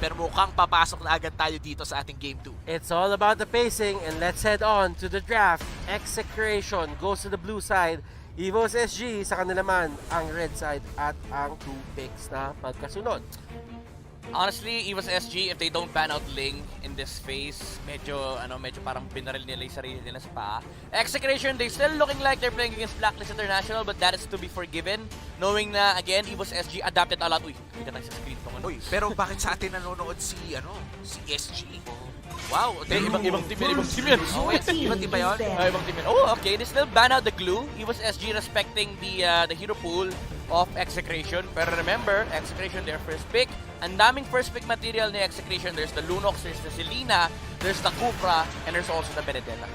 pero mukhang papasok na agad tayo dito sa ating Game 2. It's all about the pacing, and let's head on to the draft. Execration goes to the blue side. EVOSSG sa kanila naman ang red side at ang 2 picks na magkasunod. Honestly, EVOSSG, if they don't ban out Ling in this phase, medyo parang binaril nila yung sarili nila sa paa. Execration, they still looking like they're playing against BLACKLIST International, but that is to be forgiven. Knowing na, again, EVOSSG adapted a lot. Uy, kita tayo sa screen ko. Uy, pero bakit sa atin nanonood si SG? Wow, Ibang team yan. Oh, wait, ibang team ba yun? Ibang team yan. Oh, okay, they still ban out the glue. EVOSSG respecting the hero pool of Execration. Pero remember, Execration, their first pick. Ang daming first pick material ni Execration. There's the Lunox, there's the Selena, there's the Kufra, and there's also the Benedetta.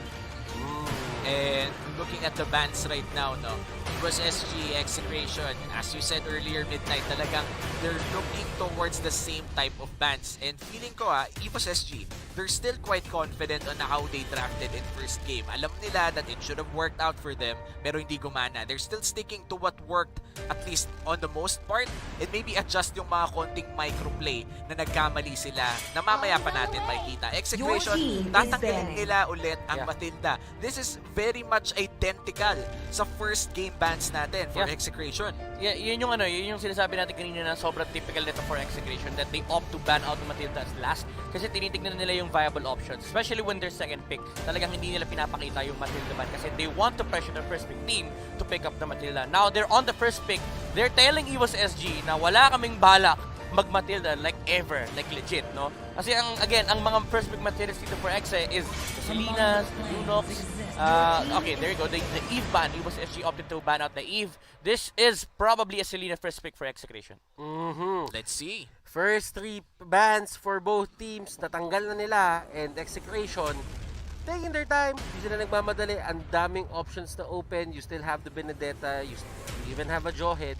And looking at the bans right now, no, it was SG, Execration. As you said earlier, Midnight, talagang they're looking towards the same type of bans. And feeling ko, Evos SG, they're still quite confident on how they drafted in first game. Alam nila that it should have worked out for them, pero hindi gumana. They're still sticking to what worked, at least on the most part, and maybe adjust yung mga konting microplay na nagkamali sila na mamaya pa natin makikita. Execration, tatanggalin nila ulit ang Matilda. This is very much identical sa first game bans natin for Execration. Yeah, yun yung sinasabi natin kanina na sobrang typical nito for Execration, that they opt to ban out the Matilda as last kasi tinitignan nila yung viable options, especially when they're second pick. Talagang hindi nila pinapakita yung Matilda ban kasi they want to pressure the first pick team to pick up the Matilda. Now they're on the first pick. They're telling EVOSSG na wala kaming balak mag-Matilda like ever, like legit, no? Kasi ang mga first pick materials dito for Exe is the Selenas, Lunox. Okay, there you go. The Eve ban. EVOSSG opted to ban out the Eve. This is probably a Selena first pick for Execration. Let's see. First 3 bans for both teams, natanggal na nila, and Execration taking their time, hindi sila nagmamadali. Ang daming options na open. You still have the Benedetta, you even have a Jawhead.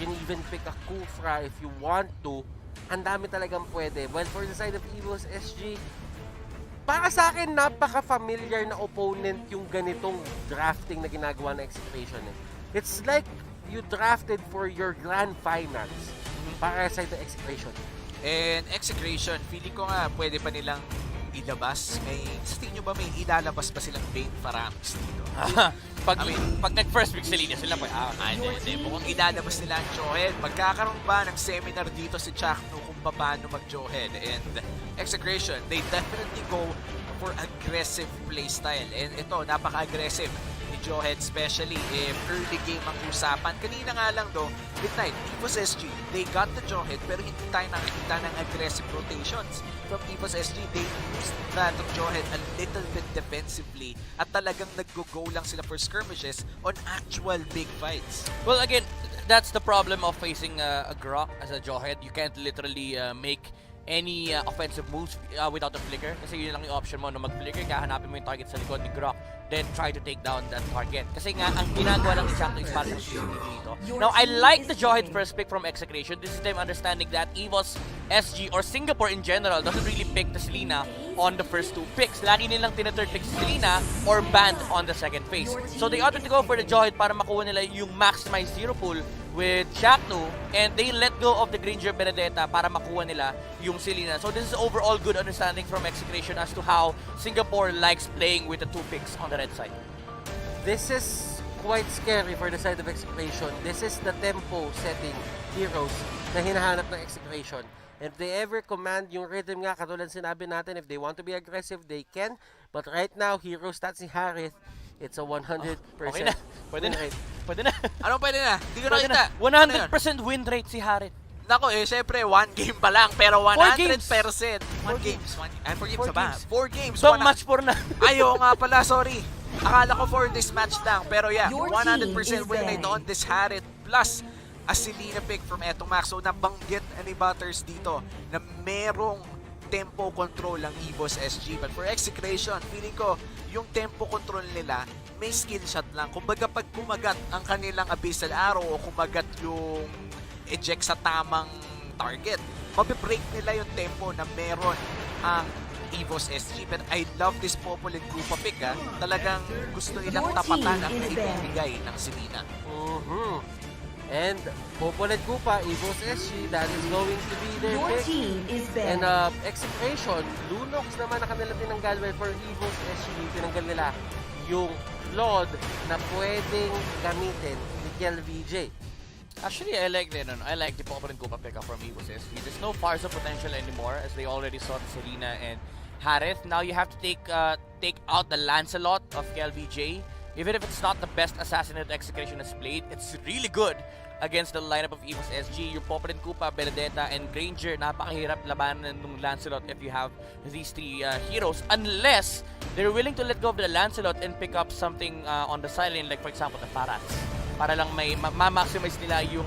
You can even pick a Kufra if you want to. Ang dami talagang pwede. Well, for the side of EVOSSG, para sa akin, napaka-familiar na opponent yung ganitong drafting na ginagawa ng Execration. It's like you drafted for your grand finals para sa the Execration. And Execration, feeling ko nga pwede pa nilang ilabas. Sa tingin nyo ba may ilalabas pa silang Bane Faramis dito? Pag nag-first pick Selena sila po, hindi. Mukhang ilalabas nila ang Jawhead. Magkakaroon ba ng seminar dito si Chakno kung paano mag-Jawhead? And Execration, they definitely go for aggressive playstyle. And ito, napaka-aggressive ni Jawhead, especially if early game ang usapan. Kanina nga lang do, Midnight, EVOSSG, they got the Jawhead pero hindi tayo nakikita ng aggressive rotations. From EVOSSG, they used that Jawhead a little bit defensively at talagang nag-go lang sila for skirmishes on actual big fights. Well, again, that's the problem of facing a Grok as a Jawhead. You can't literally make any offensive moves without a flicker kasi yun lang yung option mo na mag-flicker, kahanapin mo yung target sa likod ni Grok, then try to take down that target. Kasi nga, ang ginagawa lang ni Chakno is parang dito. Now, I like the Jawhead first pick from Execration. This is them understanding that EVOSSG or Singapore in general doesn't really pick the Selena on the first 2 picks. Lagi nilang tinatthird pick si Selena or banned on the second phase. So they opted to go for the Jawhead para makuha nila yung maximized hero pool with Chakno, and they let go of the Granger Benedetta para makuha nila yung Selena. So this is overall good understanding from Execration as to how Singapore likes playing with the 2 picks on the red side. This is quite scary for the side of Execration. This is the tempo setting heroes na hinahanap ng Execration. And if they ever command yung rhythm nga, katulad sinabi natin, if they want to be aggressive, they can. But right now, hero stats ni Harith, it's a 100% Okay na. Pwede na. Pwede na. Anong pwede na? Hindi ko nakita. 100% win rate si Harith. Nako, syempre, 1 game pa lang, pero 100%. 4 games. 4 games ba? 4 games. So much for na. Ayaw nga pala, sorry. Akala ko for this match lang. Pero yeah, 100% win rate on this Harith. Plus, a Selena pick from Etomax. So, nabanggit ni Butters dito na merong tempo control ang EVOSSG. But for Execration, feeling ko, yung tempo control nila, may skill shot lang. Kumbaga, pag kumagat ang kanilang Abyssal Arrow o kumagat yung eject sa tamang target, mabibreak nila yung tempo na meron ang EVOSSG. But I love this Popol and Krupa pick, Talagang gusto nilang tapatan ang ibibigay ng Selena. And Popolet Kupa, EVOSSG, that is going to be their Your pick. team is And banned. Execration, Lunox naman na kanila tinanggal. Well, for EVOSSG, tinanggal nila yung Lord na pwedeng gamitin ni Kel VJ. Actually, I like the Popolet Kupa pickup from EVOSSG. There's no Farsa potential anymore as they already saw the Selena and Harith. Now you have to take out the Lancelot of Kel VJ. Even if it's not the best assassin that Execration has played, it's really good against the lineup of EVOSSG. Yung Popolet Kupa, Benedetta, and Granger, napakahirap labanan ng Lancelot if you have these three heroes. Unless they're willing to let go of the Lancelot and pick up something on the sideline, like for example, the Parats. Para lang may ma-maximize nila yung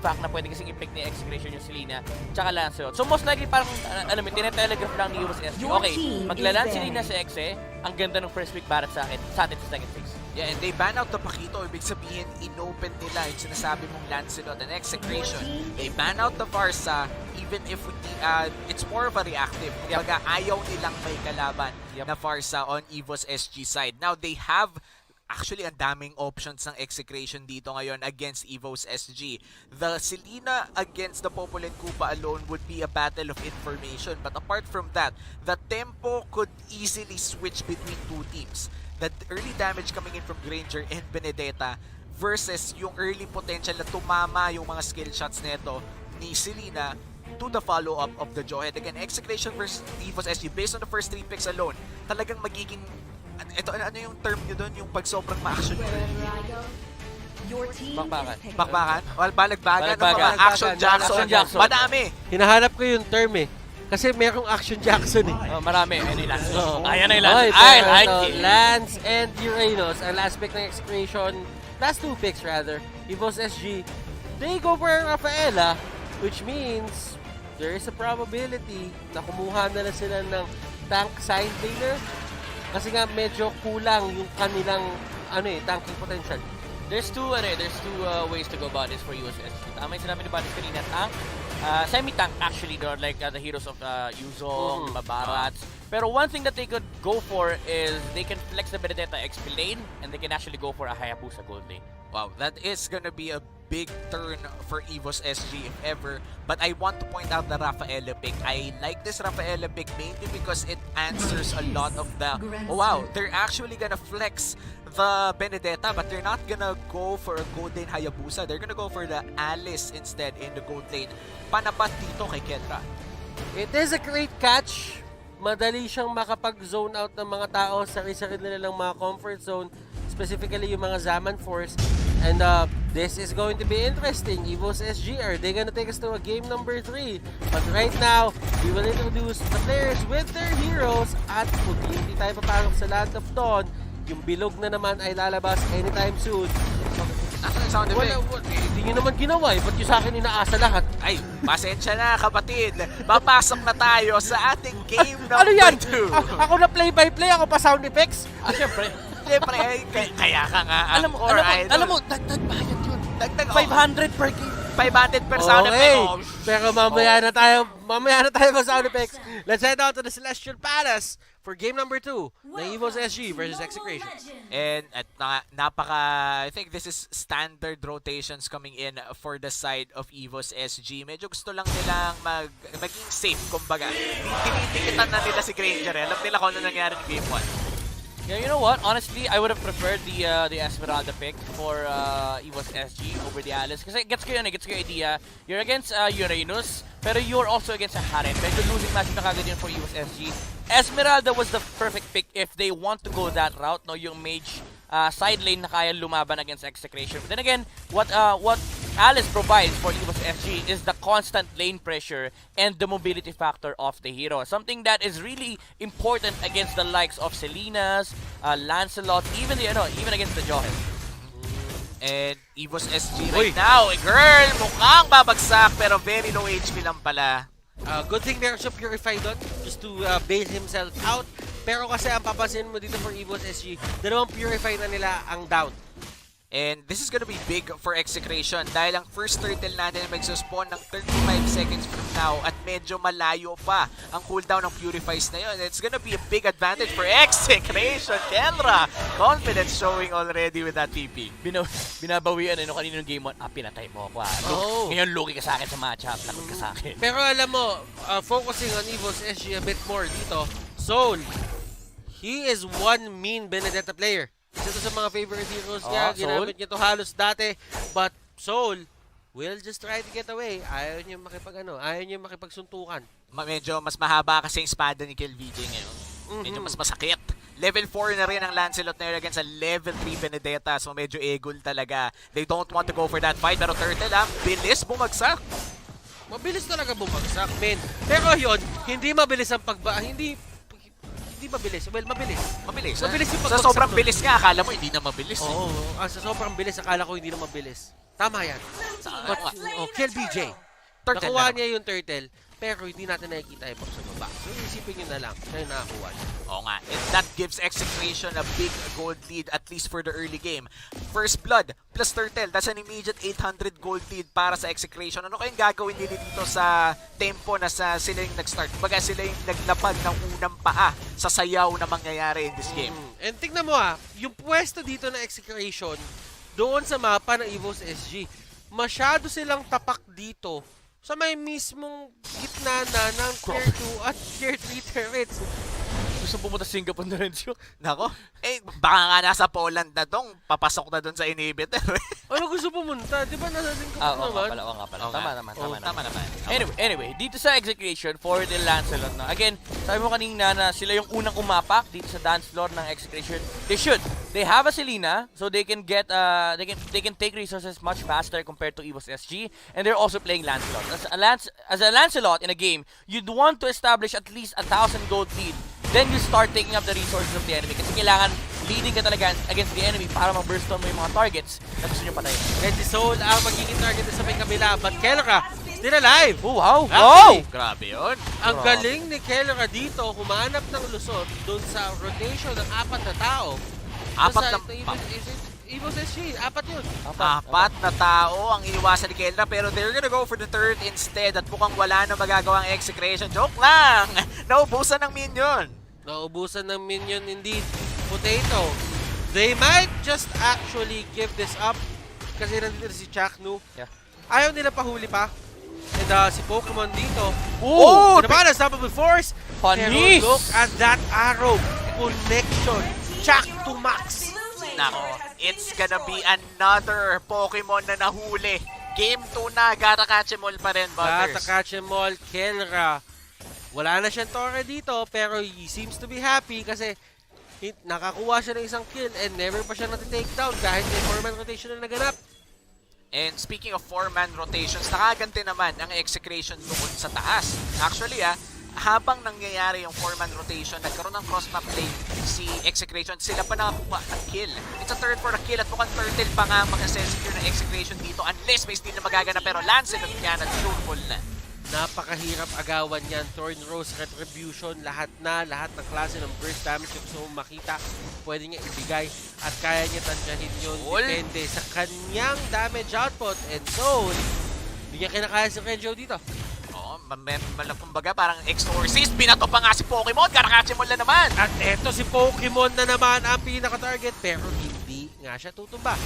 fact na pwede kasing i-pick ni Execration yung Selena tsaka Lancelot. So most likely parang, alam mo, tinetelegraph lang ni EVOSSG. Okay, maglalan Selena sa Exe, ang ganda ng first pick Barat sa atin sa second phase. Yeah, and they ban out the Pakito. Ibig sabihin, inopen nila yung sinasabi mong Lancelot and Execration. They ban out the Varsa, even if it's more of a reactive. Kumbaga, ayaw nilang may kalaban na Varsa on EVOSSG side. Now, they have actually ang daming options ng Execration dito ngayon against EVOSSG. The Selena against the Popolet Kupa alone would be a battle of information. But apart from that, the tempo could easily switch between two teams. The early damage coming in from Granger and Benedetta versus yung early potential na tumama yung mga skill shots nito ni Selena to the follow-up of the Jawhead. Again, Execration versus EVOSSG, based on the first 3 picks alone, talagang magiging ano yung term nyo doon? Yung pag sobrang ma-action nyo? Your team Bakbakan. is picked. Bakbakan? Well, balagbagan. Balagbagan. Action Jackson. Action Jackson. Madami. Hinahanap ko yung term eh. Kasi merong Action Jackson eh. Marami. Ayan yung Lancelot. Oo. Ayan na yung Okay, Lancelot. I pero like ito, it. Lance and Uranus, ang last pick ng Execration, last 2 picks rather, EVOSSG, they go for Rafaela, which means there is a probability na kumuha na lang sila ng tank side laner kasi nga medyo kulang yung kanilang tanking potential. There's two ways to go about this for EVOSSG. Tama yung sinabi ni Batis kanina, tank, semi-tank actually, like the heroes of Yuzong, Babarats. Pero one thing that they could go for is they can flex the Benedetta XP lane and they can actually go for a Hayabusa gold lane. Wow, that is gonna be a big turn for EVOSSG if ever. But I want to point out the Rafaela pick. I like this Rafaela pick mainly because it answers a lot of the... Oh wow, they're actually gonna flex the Benedetta, but they're not gonna go for a gold lane Hayabusa. They're gonna go for the Alice instead in the gold lane. Panapat dito kay Kendra. It is a great catch. Madali siyang makapag-zone out ng mga tao sa sarili nila ng mga comfort zone, specifically yung mga Zaman Force. And this is going to be interesting. EVOSSG, are they gonna take us to a game number 3? But right now, we will introduce the players with their heroes at kung hindi tayo papasok sa Land of Dawn, yung bilog na naman ay lalabas anytime soon. Nasaan yung sound effect? Hindi nyo naman ginawa eh. Ba't yung sa akin inaasa lahat? Ay, pasensya na kapatid. Papasok na tayo sa ating game number Ano yan? 2. Ako na play-by-play, ako pa sound effects? Siyempre. Siyempre, kaya ka nga alam mo, dagdag bayad yun. Dagdag 500 per game. 500 per sound Okay, effect. pero mamaya na tayo sa sound effects. Let's head out to the Celestial Palace for game number 2 ng EVOSSG versus Execration. And at I think this is standard rotations coming in for the side of EVOSSG. Medyo gusto lang nilang maging safe, kumbaga. Tinitikitan na nila si Granger. Alam nila kung ano nangyari ng game 1. Yeah, you know what? Honestly, I would have preferred the Esmeralda pick for EVOSSG over the Alice. Kasi gets ko yun, gets ko yung idea. You're against Uranus, pero you're also against a Harem. Medyo losing match na kagad yun for EVOSSG. Esmeralda was the perfect pick if they want to go that route, no? Yung mage side lane na kaya lumaban against Execration. But then again, what Alice provides for EVOSSG is the constant lane pressure and the mobility factor of the hero. Something that is really important against the likes of Selena's, Lancelot, even against the Jawhead. And EVOSSG right now, girl, mukhang babagsak pero very low HP lang pala. Good thing there's a Purify doon just to bail himself out. Pero kasi ang papansin mo dito for EVOSSG, dalawang Purify na nila ang down. And this is gonna be big for Execration dahil ang first turtle natin ay magsuspawn ng 35 seconds from now at medyo malayo pa ang cooldown ng Purifies na yun. It's gonna be a big advantage for Execration. Kendra, confidence showing already with that TP. Binabawian no kaninong game 1. Pinatay mo ako. Ngayon lugi ka sa akin sa matchup. Takot ka sa akin. Pero alam mo, focusing on EVOSSG a bit more dito, Soul, he is one mean Benedetta player. Isa to sa mga favorite heroes niya. Ginamit niya to halos dati. But Soul will just try to get away. Ayaw niya makipagsuntukan. Medyo mas mahaba kasi yung espada ni KillVJ ngayon. Medyo mas masakit. Level 4 na rin ang Lancelot na yun against sa level 3 Benedetta. So medyo egol talaga. They don't want to go for that fight. Pero Turtle bilis bumagsak. Mabilis talaga bumagsak, men. Pero yun, hindi mabilis ang Hindi mabilis. Well, mabilis. Mabilis yung sa pagbagsak sobrang doon. bilis nga, akala mo hindi na mabilis. Oo, sa sobrang bilis, akala ko hindi na mabilis. Tama yan. But, kill BJ. Turtle Nakuha na niya yung turtle, pero hindi natin nakikita yung sa baba. So, isipin nyo na lang, siya yung nakakuha niya. Oo nga, and that gives Execration a big gold lead, at least for the early game. First Blood plus Turtle, that's an immediate 800 gold lead para sa Execration. Ano kayong gagawin nila dito sa tempo na sila yung nag-start? Kumbaga sila yung naglapag ng unang paa sa sayaw na mangyayari in this game. And tignan mo yung pwesto dito na Execration, doon sa mapa ng EVOSSG, masyado silang tapak dito sa may mismong gitna na ng Tier 2 at Tier 3 turrets. Gusto pumunta Singapore na rin siya. Nako, baka nga nasa Poland na dong, papasok na dun sa inhibitor. Ano gusto pumunta? Di ba nasa Singapore naman? Oo nga pala. Tama naman. Anyway, dito sa Execration for the Lancelot na. Again, sabi mo kanina na sila yung unang umapak dito sa dance floor ng Execration. They have a Selena, so they can get they can take resources much faster compared to EVOSSG, and they're also playing Lancelot. As a Lancelot in a game, you'd want to establish at least 1,000 gold lead. Then you start taking up the resources of the enemy kasi kailangan leading ka talaga against the enemy para ma-burst on mo yung mga targets na gusto nyo patayin. And si Soul ang magiging target sa may kabila, but Kelra still alive! Oh, wow! Grabe yun. Ang galing ni Kelra dito, humanap ng lusot doon sa rotation ng 4 na tao. EVOSSG, 4 yun. 4 na tao ang iniwasan ni Kendra, pero they're gonna go for the third instead at mukhang wala na magagawang Execration. Joke lang! Naubusan ng minion. Naubusan ng minion indeed. Potato. They might just actually give this up kasi nandito si Chaknu. Yeah. Ayaw nila pahuli pa. And si Pokemon dito. Oh! Naman, unstoppable force. Panis! Pero look at that arrow. Connection. Chak to max. Nako, it's gonna be another Pokemon na nahuli. Game 2 na, Garakachemol pa rin, Butters. Garakachemol, Kelra. Wala na siyang torre dito, pero he seems to be happy kasi nakakuha siya ng isang kill and never pa siya nati-take down kahit may 4-man rotation na naganap. And speaking of 4-man rotations, nakaganti naman ang Execration doon sa taas. Actually habang nangyayari yung 4-man rotation, nagkaroon ng cross-map play si Execration, sila pa nakakuha ng kill. It's a third for a kill at mukhang Turtle pa nga mag-secure ng Execration dito unless may steal na magagana, pero Lancelot yan at full na. Napakahirap agawan yan. Thorn Rose, Retribution, lahat ng klase ng burst damage na gusto mong makita, pwede niya ibigay at kaya niya tansyahin yun. Depende sa kanyang damage output. And so, hindi niya kinakaya si Renjo dito. Kumbaga parang Exorcist, binato pa nga si Pokemon, Garakachemol na naman. At eto si Pokemon na naman ang pinaka-target, pero hindi nga siya tutumba.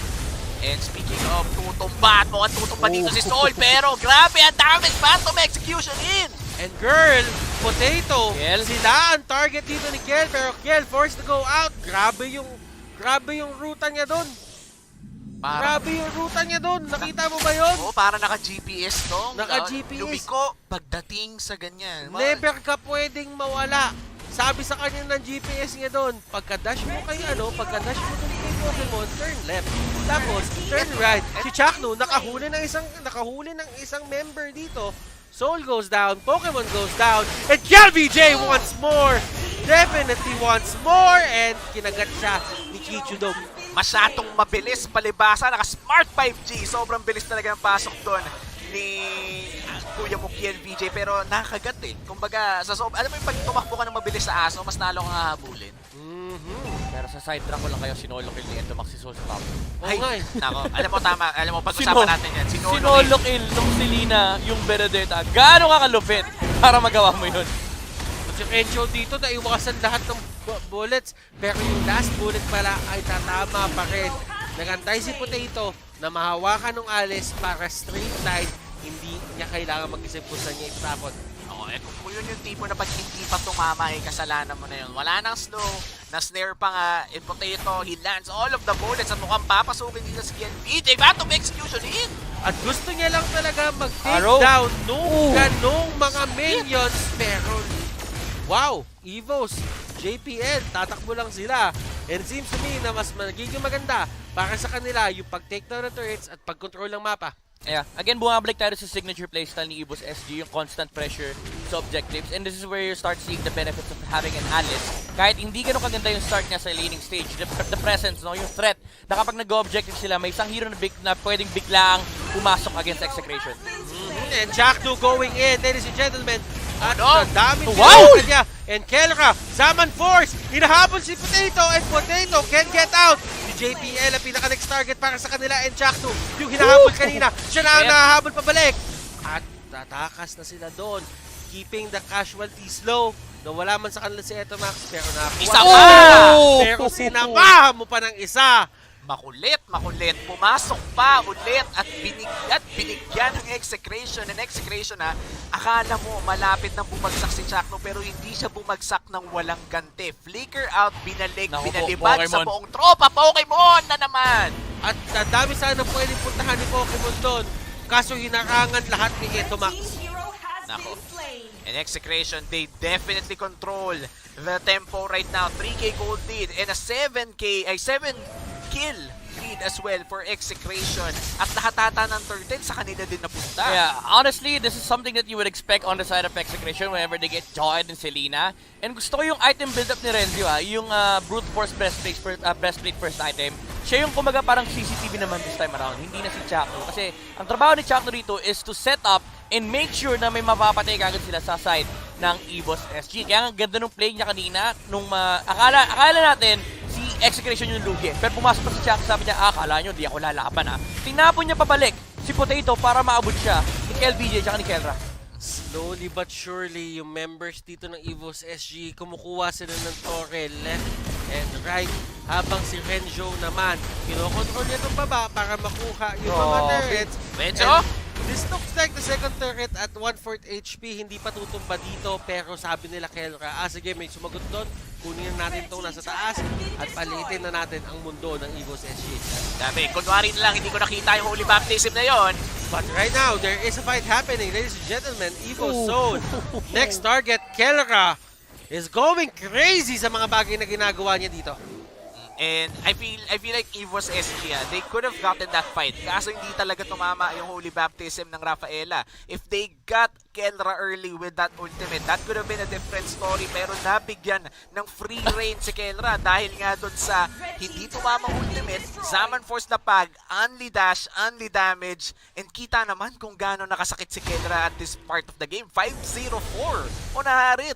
And speaking of tutumba, at mukhang tutumba dito si Soul, pero grabe ang damage, Phantom Execution in! And girl, Potato, Kiel. sila ang target dito ni Kiel, pero Kiel forced to go out. Grabe yung ruta niya doon. Grabe yung ruta niya doon. Nakita mo ba yun? Oo, para naka-GPS to. Naka-GPS. Lumiko pagdating sa ganyan. Never ka pwedeng mawala. Sabi sa kanya ng GPS niya doon, pagka-dash mo kay pagka-dash mo doon kay Pokemon, turn left. Tapos, turn right. Si Chaknu, nakahuli ng isang member dito. Soul goes down, Pokemon goes down, and KLVJ wants more! Definitely wants more! And kinagat siya ni Kichudog. Masyadong mabilis, palibasa, naka-smart 5G. Sobrang bilis talaga ng pasok doon ni Kuya Mukian VJ, pero nakagat Kumbaga, alam mo yung pag tumakbo ka ng mabilis sa aso, mas nalo kang hahabulin. Pero sa side track ko lang kayo, sinolo kill ni Ento Max si Soul sa top. Oo nga eh. Nako, alam mo tama, alam mo pag-usapan natin yan. Sinolo kill nung Selena, yung Benedetta. Gaano ka kalupit para magawa mo yun? At yung Enjo dito, naiwasan lahat ng bullets. Pero yung last bullet pala ay tatama pa rin. Nagantay si Potato na mahawakan ng Alice para straight line. Hindi niya kailangan mag-isip kung saan niya itapon. Kung yun yung tipo na pag hindi pa tumama, kasalanan mo na yun. Wala nang slow, na-snare pa nga, and Potato, he lands all of the bullets at mukhang papasukin dito sa BJ. Batang execution in! At gusto niya lang talaga mag-take Arrow. down nung ganong mga minions. Pero, wow, Evos, JPL, tatakbo lang sila. And it seems to me na mas magiging maganda para sa kanila yung pag-take down ng turrets at pag-control ng mapa. Yeah. Again, bumabalik tayo sa signature playstyle ni EVOSSG, yung constant pressure sa objectives. And this is where you start seeing the benefits of having an Alice. Kahit hindi ganun kaganda yung start niya sa laning stage, the presence, no, yung threat, na kapag nag-objective sila, may isang hero na pwedeng biglaang pumasok against Execration. And Jack2 going in, ladies and gentlemen. At Oh, ang dami wow! niya. And Kelra, Zaman Force, hinahabol si Potato, and Potato can get out. Si JPL ang pinaka-next target para sa kanila, and Jack2, yung hinahabol kanina, siya na ang nahahabol pabalik. At tatakas na sila doon, keeping the casualties low. Nawala man sa kanila si Etomax, pero nakuha. Isa pa! Pero sinamahan mo pa ng isa. Makulit, pumasok pa ulit at binigyan ng Execration. And Execration akala mo malapit nang bumagsak si Chakno pero hindi siya bumagsak ng walang ganti. Flicker out, binalibad sa buong tropa. Pokemon na naman! At dami sana pwedeng puntahan ni Pokemon doon. Kaso hinarangan lahat ni Etomax. Nako. And Execration, they definitely control the tempo right now. 3K gold lead and a 7 kill lead as well for Execration. At lahat ng turtle sa kanila din napunta. Yeah, honestly, this is something that you would expect on the side of Execration whenever they get Joed and Selena. And gusto ko yung item build-up ni Renzo, yung Brute Force breastplate first item. Siya yung kumaga parang CCTV naman this time around, hindi na si Chakno. Kasi ang trabaho ni Chakno rito is to set up and make sure na may mapapatay kagad sila sa side ng EVOSSG. Kaya ang ganda nung play niya kanina, nung akala natin si Execration yung lugi. Pero pumasok pa si Chakno, sabi niya, akala nyo, di ako lalaban Tinapon niya pabalik si Potato para maabot siya ni LBJ at ni Kelra. Slowly but surely, yung members dito ng EVOSSG, kumukuha sila ng torre left and right. Habang si Renzo naman, kinokontrol niya itong baba para makuha yung mga turrets. Renzo? This looks like the second turret at 1/4 HP, hindi pa tutumba dito. Pero sabi nila Kelra, sige, may sumagot doon. Kunin natin itong nasa taas at palitin na natin ang mundo ng EVOSSG. Sabi, kunwari na lang, hindi ko nakita yung holy baptism na yon. But right now, there is a fight happening, ladies and gentlemen. Evo Zone. Next target, Kelra, is going crazy sa mga bagay na ginagawa niya dito. And I feel like EVOSSG, they could have gotten that fight. Kaso hindi talaga tumama yung holy baptism ng Rafaela. If they got Kelra early with that ultimate, that could have been a different story. Pero nabigyan ng free reign si Kelra dahil nga doon sa hindi tumama ultimate, Zaman Force na pag, only dash, only damage, and kita naman kung gaano nakasakit si Kelra at this part of the game. 5-0-4. Unaharit.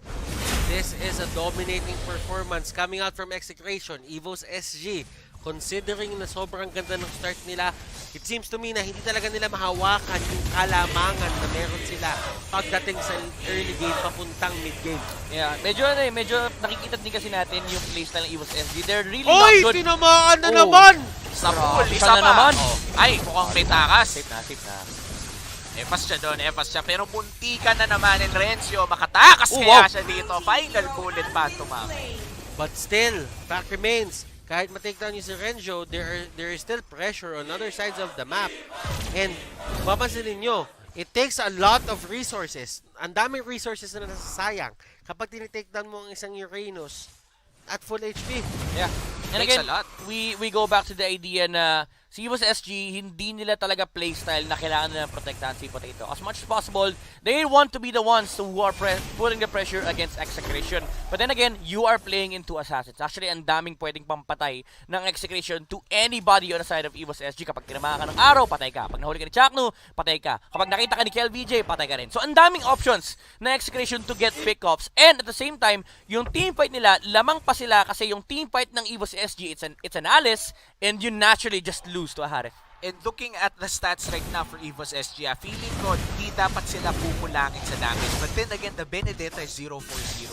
This is a dominating performance coming out from Execration, EVOSSG. Considering na sobrang ganda ng start nila, it seems to me na hindi talaga nila mahawakan yung kalamangan na meron sila pagdating sa early game papuntang mid game. Yeah, medyo nakikita din kasi natin yung playstyle ng EVOSSG. They're really Oy! not good. Tinamaan na naman! Sa pool, Grabe, isa siya na pa. naman. Ay, mukhang may takas. Safe na. Efas siya doon, efas siya. Pero muntikan na naman ni Renzo. Makatakas kaya siya dito. Final bullet pa tumama. But still, fact remains, kahit ma-take down yung si Renzo, there is still pressure on other sides of the map. And mapapansin ninyo, it takes a lot of resources. Ang daming resources na nasasayang kapag tinitake down mo ang isang Uranus at full HP. Yeah. And Takes again, a lot. we go back to the idea na si EVOSSG, hindi nila talaga playstyle na kailangan nila protektahan si Potato. As much as possible, they want to be the ones who are putting the pressure against Execration. But then again, you are playing into Assassins. Actually, ang daming pwedeng pampatay ng Execration to anybody on the side of EVOSSG. Kapag tinamaan ka ng araw, patay ka. Pag nahuli ka ni Chaknu, patay ka. Kapag nakita ka ni KLVJ, patay ka rin. So, ang daming options na Execration to get pickups. And at the same time, yung team fight nila, lamang pa sila kasi yung team fight ng EVOSSG, it's an Alice, and you naturally just lose to a Harith. And looking at the stats right now for EVOSSG, feeling ko hindi dapat sila kukulangin sa damage. But then again, the Benedetta is 0-4-0.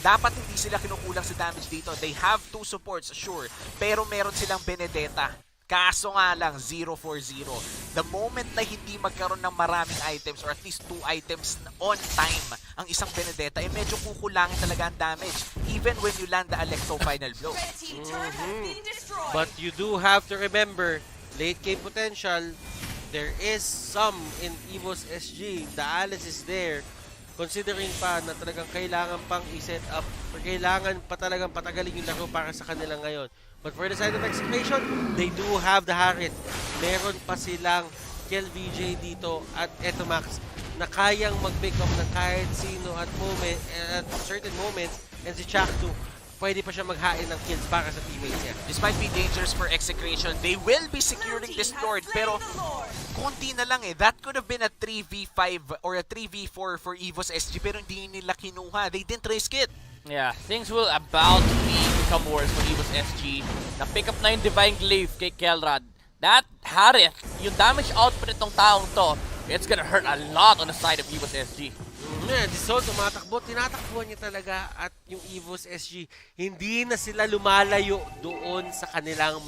Dapat hindi sila kinukulang sa damage dito. They have 2 supports, sure. Pero meron silang Benedetta. Kaso nga lang, 0-4-0. The moment na hindi magkaroon ng maraming items or at least 2 items on time ang isang Benedetta, medyo kukulangin talaga ang damage. Even when you land the Electro final blow. But you do have to remember, late game potential, there is some in EVOSSG. The Alice is there. Considering pa na talagang kailangan pang i-set up or kailangan pa talagang patagalin yung laro para sa kanila ngayon. But for the side of Execration, they do have the Harith. Meron pa silang KLVJ dito at Etomax na kayang mag-pick up ng kahit sino at certain moments, and si Chaktu pwede pa siya maghain ng kills para sa teammates niya. Despite being dangerous for Execration, they will be securing this Lord. Pero konti na lang That could have been a 3v5 or a 3v4 for EVOSSG pero hindi nila kinuha. They didn't risk it. Yeah, things will about to become worse for EVOSSG. Na-pick up na yung Divine Glaive kay Kelrad. That Harith, yung damage output itong taong to, it's gonna hurt a lot on the side of EVOSSG. Disol, tumatakbo, tinatakbuhan niya talaga at yung EVOSSG, hindi na sila lumalayo doon sa kanilang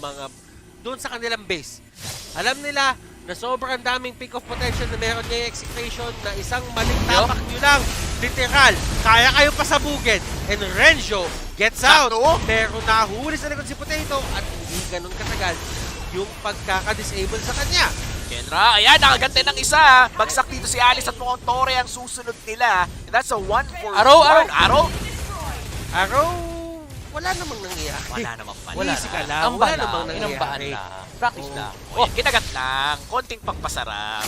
base. Alam nila na sobrang daming pick-off potential na meron ngayong Execration na isang maling tapak nyo lang, literal, kaya kayo pasabugin. And Renjo gets out, pero nahuli sa likod si Potato at hindi ganun katagal yung pagkaka-disable sa kanya. Kenra, ayan, nakagante ng isa. Bagsak dito si Alice at mukhang Torre ang susunod nila. And that's a 1-4-1. Araw? Wala namang nangyayari. Wala namang pala. Easy ka lang. Wala namang nangyayari. Practice na. Kinagat lang. Konting pagpasarap.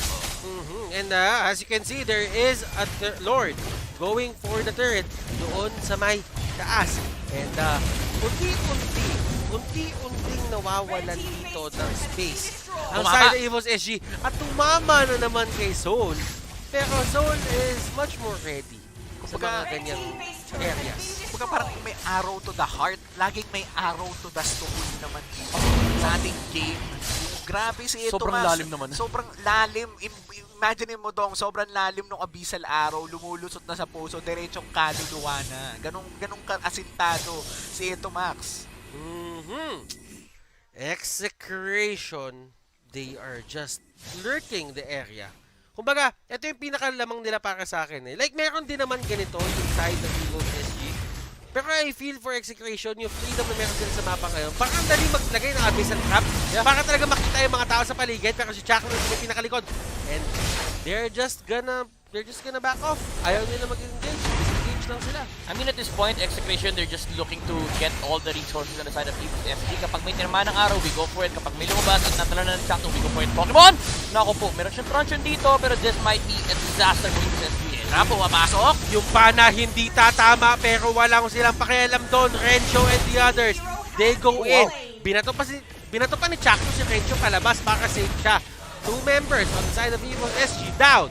And as you can see, there is a Lord going for the turret doon sa may taas. And unti-unting nawawalan dito ng space ang side ng EVOSSG at tumama na naman kay Soul. Pero Soul is much more ready sa mga ganyang areas. Kumbaga parang may arrow to the heart, laging may arrow to the soul naman dito sa ating game. Grabe si ito. Sobrang lalim naman. Sobrang lalim. Imagine mo dong, sobrang lalim ng abyssal arrow, lumulusot na sa puso, diretsong kaluluwa na. Ganong asintado si ito, Max. Execration, they are just lurking the area. Kumbaga, ito yung pinakalamang nila para sa akin Like, meron din naman ganito yung side ng EVOSSG. Pero I feel for Execration, yung freedom na meron sila sa mapa ngayon, parang dali maglagay ng abyssal trap. Para talaga makita yung mga tao sa paligid, pero si Chakra yung pinakalikod. And they're just gonna back off. Ayaw nila mag-engage. Disengage lang sila. I mean, at this point, Execration, they're just looking to get all the resources on the side of EVOSSG. Kapag may tinama ng araw, we go for it. Kapag may lumabas at natala na ng Chakra, we go for it. Pokemon! Naku po, meron siyang truncheon dito, pero this might be a disaster for EVOSSG. Pumapasok. Yung pana hindi tatama pero walang silang pakialam doon. Renjo and the others, they go in. Binato pa ni Chakno si Renjo palabas para save siya. 2 members on the side of EVOSSG down.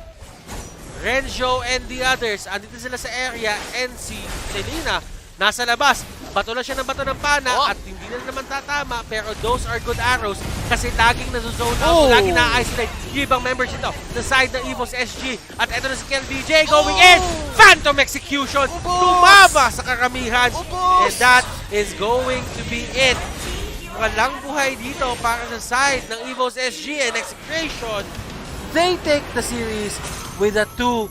Renjo and the others, andito sila sa area, and si Selena nasa labas. Bato lang siya ng bato ng pana at hindi na naman tatama, pero those are good arrows kasi laging nasa-zone out, laging na-isolate yung ibang members ito. The side ng EVOSSG at eto na si KLVJ going in! Phantom Execution! Tumama sa karamihan! And that is going to be it. Walang buhay dito para sa side ng EVOSSG and Execration. They take the series with a 2-0